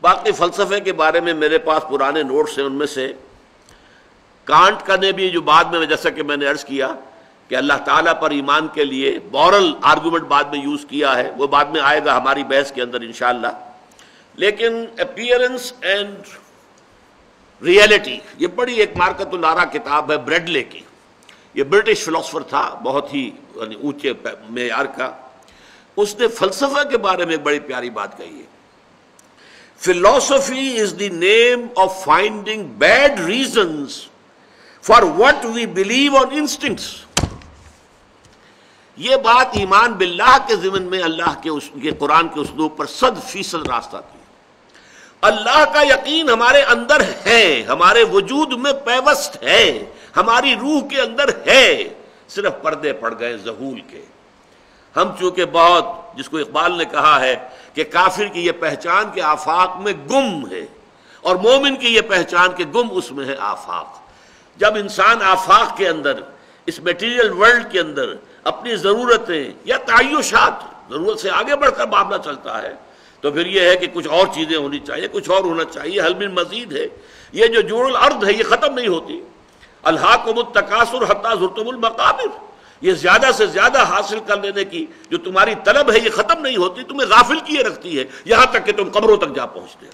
باقی فلسفے کے بارے میں میرے پاس پرانے نوٹس ہیں، ان میں سے کانٹ کا نے بھی جو بعد میں جیسا کہ میں نے عرض کیا کہ اللہ تعالیٰ پر ایمان کے لیے مورل آرگومنٹ بعد میں یوز کیا ہے، وہ بعد میں آئے گا ہماری بحث کے اندر انشاءاللہ. لیکن اپیئرنس اینڈ ریئلٹی یہ بڑی ایک مارکت الارا کتاب ہے بریڈلے کی. یہ برٹش فلاسفر تھا، بہت ہی اونچے معیار کا. اس نے فلسفہ کے بارے میں بڑی پیاری بات کہی ہے. Philosophy is the name of finding bad reasons for what we believe on instincts. یہ بات ایمان باللہ کے ضمن میں اللہ کے قرآن کے اسلوب پر 100% راست آتی ہے. اللہ کا یقین ہمارے اندر ہے، ہمارے وجود میں پیوست ہے، ہماری روح کے اندر ہے، صرف پردے پڑ گئے ظہول کے. ہم چونکہ بہت، جس کو اقبال نے کہا ہے کہ کافر کی یہ پہچان کے آفاق میں گم ہے اور مومن کی یہ پہچان کے گم اس میں ہے آفاق. جب انسان آفاق کے اندر، اس میٹیریل ورلڈ کے اندر اپنی ضرورتیں یا تعیشات، ضرورت سے آگے بڑھ کر معاملہ چلتا ہے، تو پھر یہ ہے کہ کچھ اور چیزیں ہونی چاہیے، کچھ اور ہونا چاہیے، حل من مزید ہے. یہ جو جوڑ الارض ہے یہ ختم نہیں ہوتی. الہاکم التکاثر حتی زرتم المقابر، یہ زیادہ سے زیادہ حاصل کر لینے کی جو تمہاری طلب ہے یہ ختم نہیں ہوتی، تمہیں غافل کیے رکھتی ہے یہاں تک کہ تم قبروں تک جا پہنچتے ہو.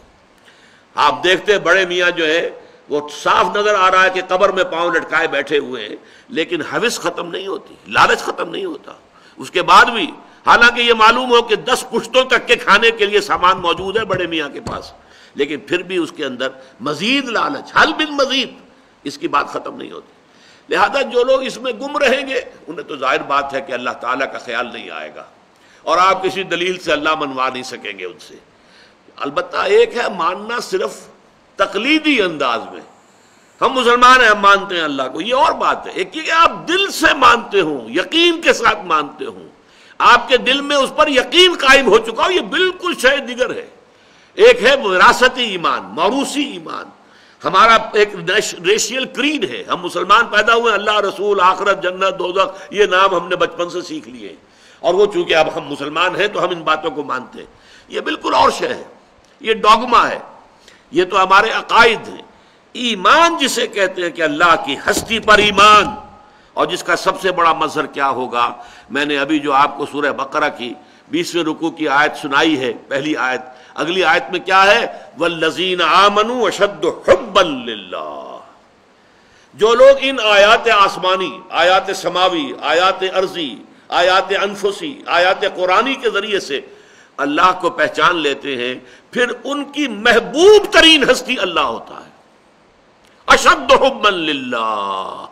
آپ دیکھتے ہیں بڑے میاں جو ہے وہ صاف نظر آ رہا ہے کہ قبر میں پاؤں لٹکائے بیٹھے ہوئے ہیں، لیکن ہوس ختم نہیں ہوتی، لالچ ختم نہیں ہوتا. اس کے بعد بھی حالانکہ یہ معلوم ہو کہ 10 پشتوں تک کے کھانے کے لیے سامان موجود ہے بڑے میاں کے پاس، لیکن پھر بھی اس کے اندر مزید لالچ، حل بن مزید، اس کی بات ختم نہیں ہوتی. لہذا جو لوگ اس میں گم رہیں گے انہیں تو ظاہر بات ہے کہ اللہ تعالیٰ کا خیال نہیں آئے گا، اور آپ کسی دلیل سے اللہ منوا نہیں سکیں گے ان سے. البتہ ایک ہے ماننا صرف تقلیدی انداز میں، ہم مسلمان ہیں ہم مانتے ہیں اللہ کو، یہ اور بات ہے. ایک یہ کہ آپ دل سے مانتے ہوں، یقین کے ساتھ مانتے ہوں، آپ کے دل میں اس پر یقین قائم ہو چکا ہو، یہ بالکل شے دیگر ہے. ایک ہے وراثتی ایمان، موروثی ایمان، ہمارا ایک ریشیل کریڈ ہے. ہم مسلمان پیدا ہوئے، اللہ، رسول، آخرت، جنت، دوزخ، یہ نام ہم نے بچپن سے سیکھ لیے، اور وہ چونکہ اب ہم مسلمان ہیں تو ہم ان باتوں کو مانتے ہیں. یہ بالکل اور شے ہے، یہ ڈوگما ہے، یہ تو ہمارے عقائد ہیں. ایمان جسے کہتے ہیں کہ اللہ کی ہستی پر ایمان، اور جس کا سب سے بڑا مظہر کیا ہوگا، میں نے ابھی جو آپ کو سورہ بقرہ کی 20ویں رکوع کی آیت سنائی ہے، پہلی آیت، اگلی آیت میں کیا ہے؟ وَالَّذِينَ آمَنُوا أَشَدُّ حُبًّا لِلَّهِ. جو لوگ ان آیات آسمانی، آیات سماوی، آیات ارضی، آیات انفسی، آیات قرآنی کے ذریعے سے اللہ کو پہچان لیتے ہیں، پھر ان کی محبوب ترین ہستی اللہ ہوتا ہے. اشد حبا للہ،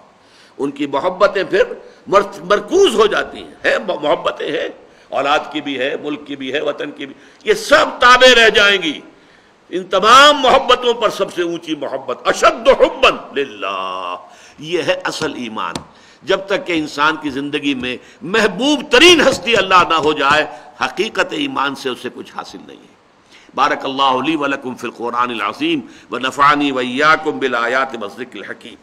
ان کی محبتیں پھر مرکوز ہو جاتی ہیں. محبتیں ہیں، اولاد کی بھی ہے، ملک کی بھی ہے، وطن کی بھی، یہ سب تابع رہ جائیں گی. ان تمام محبتوں پر سب سے اونچی محبت اشد حبا للہ، یہ ہے اصل ایمان. جب تک کہ انسان کی زندگی میں محبوب ترین ہستی اللہ نہ ہو جائے، حقیقت ایمان سے اسے کچھ حاصل نہیں ہے. بارک اللہ لی ولکم فی القرآن العظیم ونفعنی وإیاکم بالآیات والذکر الحکیم.